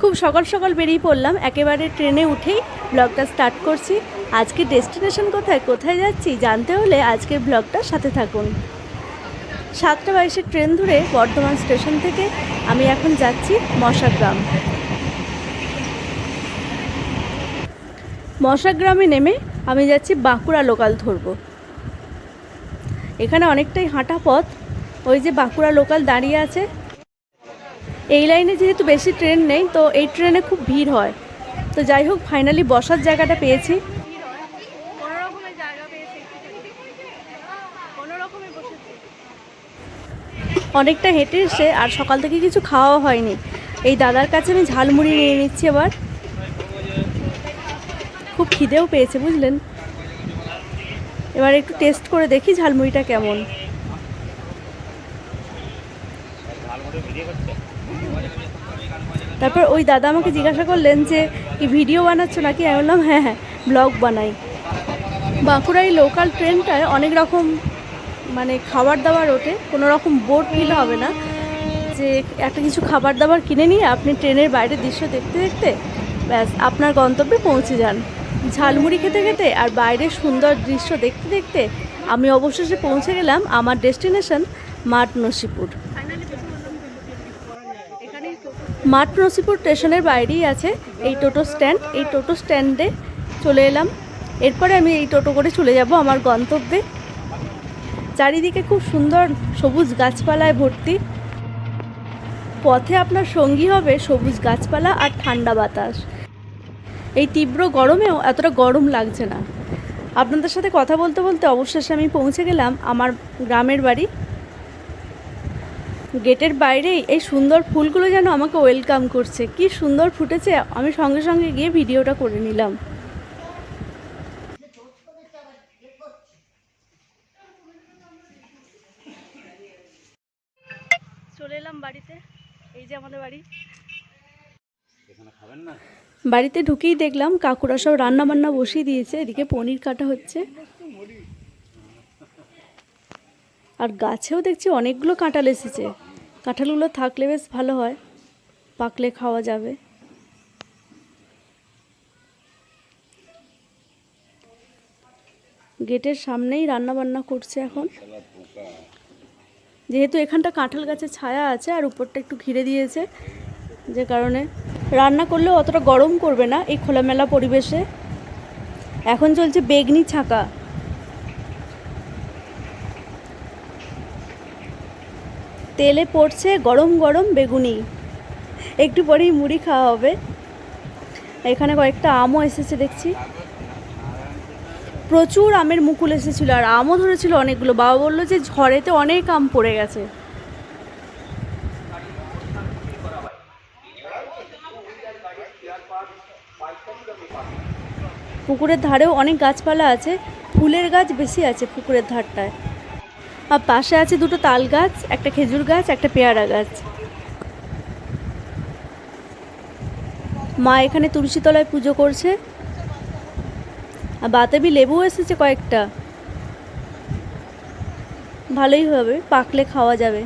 খুব সকাল সকাল বেরিয়ে পড়লাম, একেবারে ট্রেনে উঠেই ব্লগটা স্টার্ট করছি। আজকে ডেস্টিনেশন কোথায় কোথায় যাচ্ছি জানতে হলে আজকের ব্লগটার সাথে থাকুন। 7:22 ট্রেন ধরে বর্ধমান স্টেশন থেকে আমি এখন যাচ্ছি মশাগ্রাম। মশাগ্রামে নেমে আমি যাচ্ছি বাঁকুড়া লোকাল ধরব। এখানে অনেকটাই হাঁটা পথ, ওই যে বাঁকুড়া লোকাল দাঁড়িয়ে আছে। এই লাইনে যেহেতু বেশি ট্রেন নেই, তো এই ট্রেনে খুব ভিড় হয়। তো যাই হোক, ফাইনালি বসার জায়গাটা পেয়েছি। অনেকটা হেঁটে এসে আর সকাল থেকে কিছু খাওয়া হয়নি। এই দাদার কাছে আমি ঝালমুড়ি নিয়ে নিচ্ছি। এবার খুব খিদেও পেয়েছে, বুঝলেন। এবার একটু টেস্ট করে দেখি ঝালমুড়িটা কেমন। তারপর ওই দাদা আমাকে জিজ্ঞাসা করলেন যে কি ভিডিও বানাচ্ছ নাকি। আমি বললাম হ্যাঁ হ্যাঁ, ব্লগ বানাই। বাঁকুড়া এই লোকাল ট্রেনটায় অনেক রকম খাবার দাবার ওঠে, কোনো রকম বোর ফিল হবে না। যে একটা কিছু খাবার দাবার কিনে নিয়ে আপনি ট্রেনের বাইরের দৃশ্য দেখতে দেখতে ব্যাস আপনার গন্তব্যে পৌঁছে যান। ঝালমুড়ি খেতে খেতে আর বাইরের সুন্দর দৃশ্য দেখতে দেখতে আমি অবশেষে পৌঁছে গেলাম আমার ডেস্টিনেশন মাঠ নসিপুর। মাঠ নসিপুর স্টেশনের বাইরেই আছে এই টোটো স্ট্যান্ড। এই টোটো স্ট্যান্ডে চলে এলাম। এরপরে আমি এই টোটো করে চলে যাব আমার গন্তব্যে। চারিদিকে খুব সুন্দর সবুজ গাছপালায় ভর্তি। পথে আপনার সঙ্গী হবে সবুজ গাছপালা আর ঠান্ডা বাতাস। এই তীব্র গরমেও এতটা গরম লাগছে না। আপনাদের সাথে কথা বলতে বলতে অবশেষে আমি পৌঁছে গেলাম আমার গ্রামের বাড়ি। গেটের বাইরেই এই সুন্দর ফুলগুলো যেন আমাকে ওয়েলকাম করছে। কি সুন্দর ফুটেছে, আমি সঙ্গে সঙ্গে গিয়ে ভিডিওটা করে নিলাম। চলে এলাম বাড়িতে। এই যে আমাদের বাড়ি। বাড়িতে ঢুকেই দেখলাম কাকুরা সব রান্না বান্না বসিয়ে দিয়েছে। এদিকে পনির কাটা হচ্ছে, আর গাছেও দেখছি অনেকগুলো কাঁঠাল এসেছে। কাঁঠালগুলো থাকলে বেশ ভালো হয়, পাকলে খাওয়া যাবে। গেটের সামনেই রান্না বান্না করছে এখন। যেহেতু এখানটা কাঁঠাল গাছের ছায়া আছে আর উপরটা একটু ঘিরে দিয়েছে, যে কারণে রান্না করলেও অতটা গরম করবে না এই খোলামেলা পরিবেশে। এখন চলছে বেগনি ছাঁকা। তেলে পড়ছে গরম গরম বেগুনি। একটু পরেই মুড়ি খাওয়া হবে। এখানে কয়েকটা আমও এসেছে দেখছি। প্রচুর আমের মুকুল এসেছিলো আর আমও ধরেছিল অনেকগুলো। বাবা বললো যে ঝড়েতে অনেক আম পড়ে গেছে। পুকুরের ধারেও অনেক গাছপালা আছে, ফুলের গাছ বেশি আছে পুকুরের ধারটায়। আর পাশে আছে দুটো তাল গাছ, একটা খেজুর গাছ, একটা পেয়ারা গাছ। মা এখানে তুলসী তলায় পুজো করছে। আর বাতাবি লেবু এসেছে কয়েকটা, ভালোই হবে, পাকলে খাওয়া যাবে।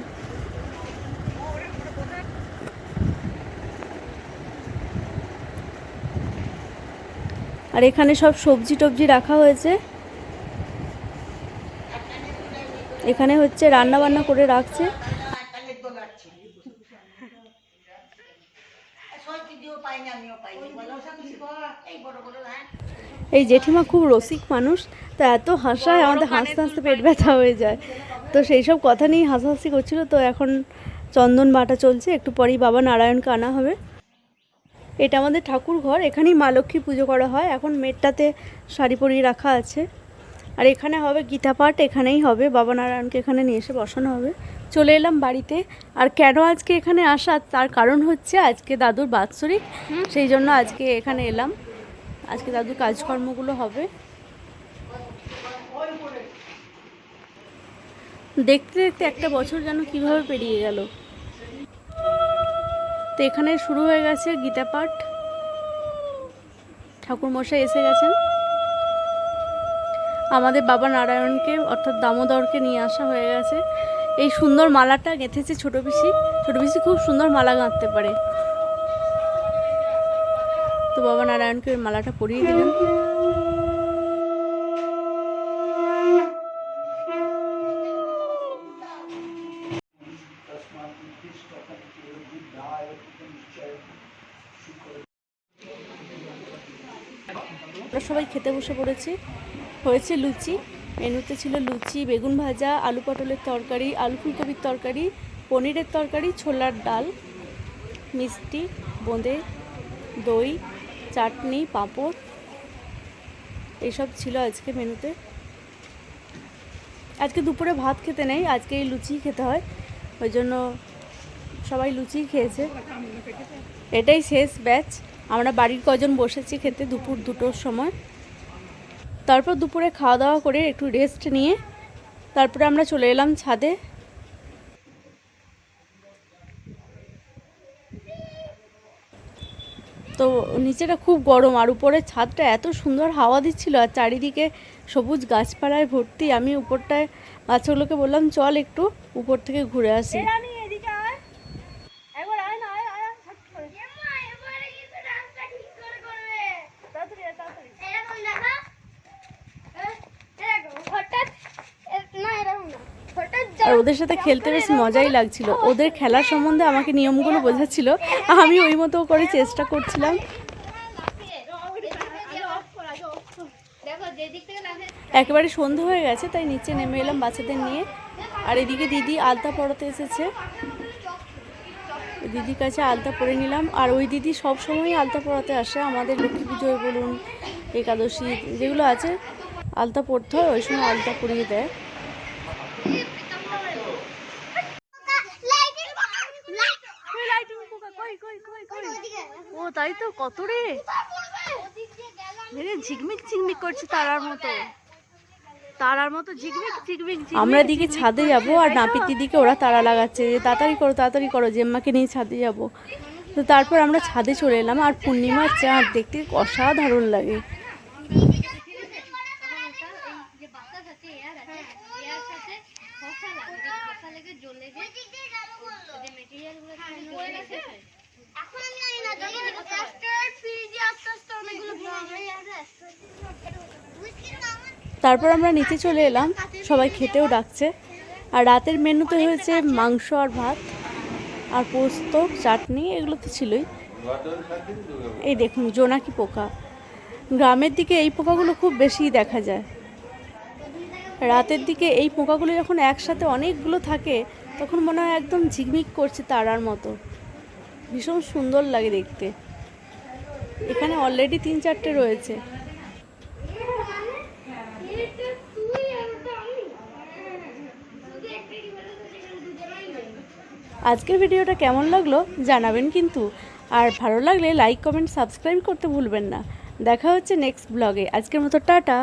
আর এখানে সব সবজি টবজি রাখা হয়েছে। এখানে হচ্ছে রান্না বান্না করে রাখছে। এই জেঠিমা খুব রসিক মানুষ, তা এত হাসায় আমাদের হাসতে হাসতে পেট ব্যথা হয়ে যায়। তো সেই সব কথা নিয়েই হাসাহাসি করছিল। তো এখন চন্দন বাটা চলছে, একটু পরেই বাবা নারায়ণকে আনা হবে। এটা আমাদের ঠাকুর ঘর, এখানেই মা লক্ষ্মী পুজো করা হয়। এখন মেটটাতে শাড়ি পরিয়ে রাখা আছে। আর এখানে হবে গীতা পাঠ, এখানেই হবে। বাবা নারায়ণকে এখানে নিয়ে এসে বসানো হবে। চলে এলাম বাড়িতে। আর কেন আজকে এখানে আসা, তার কারণ হচ্ছে আজকে দাদুর বাৎসরিক, সেই জন্য আজকে এখানে এলাম। আজকে দাদুর কাজকর্মগুলো হবে। দেখতে দেখতে একটা বছর যেন কীভাবে পেরিয়ে গেল। তো এখানে শুরু হয়ে গেছে গীতা পাঠ। ঠাকুরমশাই এসে গেছেন। আমাদের বাবা নারায়ণকে অর্থাৎ দামোদরকে নিয়ে আসা হয়ে গেছে। এই সুন্দর মালাটা গেঁথেছে ছোটো পিসি। ছোটো পিসি খুব সুন্দর মালা গাঁথতে পারে। বাবা নারায়ণকে ওই মালাটা পরিয়ে দিলেন। আমরা সবাই খেতে বসে পড়েছি। হয়েছে লুচি, মেনুতে ছিল লুচি, বেগুন ভাজা, আলু পটলের তরকারি, আলু ফুলকপির তরকারি, পনিরের তরকারি, ছোলার ডাল, মিষ্টি, বোঁদে, দই, চাটনি, পাঁপড়, এইসব ছিল আজকে মেনুতে। আজকে দুপুরে ভাত খেতে নেই, আজকে এই লুচি খেতে হয়, ওই জন্য সবাই লুচি খেয়েছে। এটাই শেষ ব্যাচ। আমরা বাড়ির কজন বসেছি খেতে দুপুর 2টোর সময়। তারপর দুপুরে খাওয়া দাওয়া করে একটু রেস্ট নিয়ে তারপরে আমরা চলে এলাম ছাদে। তো নিচেটা খুব গরম, আর উপরে ছাদটা এত সুন্দর হাওয়া দিচ্ছিল, আর চারিদিকে সবুজ গাছপালায় ভর্তি। আমি উপরটায় বাচ্চাগুলোকে বললাম চল একটু উপর থেকে ঘুরে আসি। আর ওদের সাথে খেলতে বেশ মজাই লাগছিল। ওদের খেলার সম্বন্ধে আমাকে নিয়মগুলো বোঝাচ্ছিল, আমি ওই মতো করে চেষ্টা করছিলাম। একেবারে সন্ধ্যা হয়ে গেছে, তাই নিচে নেমে এলাম বাচ্চাদের নিয়ে। আর এদিকে দিদি আলতা পরাতে এসেছে, দিদির কাছে আলতা পরে নিলাম। আর ওই দিদি সব সময় আলতা পরাতে আসে, আমাদের লক্ষ্মী পুজোয় বলুন, একাদশী যেগুলো আছে আলতা পরতে হয়, ওই সময় আলতা পরিয়ে দেয়। ও তাই তো, কত রে, ঝিকমিক ঝিকমিক করছে তারার মতো, তারার মতো ঝিকমিক ঝিকমিক। আমরা দিকে ছাদে যাব, আর নাপিত দিদিকে ওরা তারা লাগাচ্ছে যে তাড়াতাড়ি করো জেম্মাকে নিয়ে ছাদে যাব। তো তারপর আমরা ছাদে চলে এলাম। আর পূর্ণিমার চাঁদ দেখতে অসাধারণ লাগে। তারপর আমরা নিচে চলে এলাম, সবাই খেতেও ডাকছে। আর রাতের মেনুতে হয়েছে মাংস আর ভাত আর পোস্ত, চাটনি, এগুলো তো ছিলই। এই দেখুন জোনাকি পোকা, গ্রামের দিকে এই পোকাগুলো খুব বেশি দেখা যায়। রাতের দিকে এই পোকাগুলো যখন একসাথে অনেকগুলো থাকে তখন মনে হয় একদম ঝিকমিক করছে তারার মতো, ভীষণ সুন্দর লাগে দেখতে। এখানে অলরেডি 3-4টে রয়েছে। আজকের ভিডিওটা কেমন লাগলো জানাবেন কিন্তু, আর ভালো লাগলে লাইক, কমেন্ট, সাবস্ক্রাইব করতে ভুলবেন না। দেখা হচ্ছে নেক্সট ব্লগে। আজকের মতো টাটা।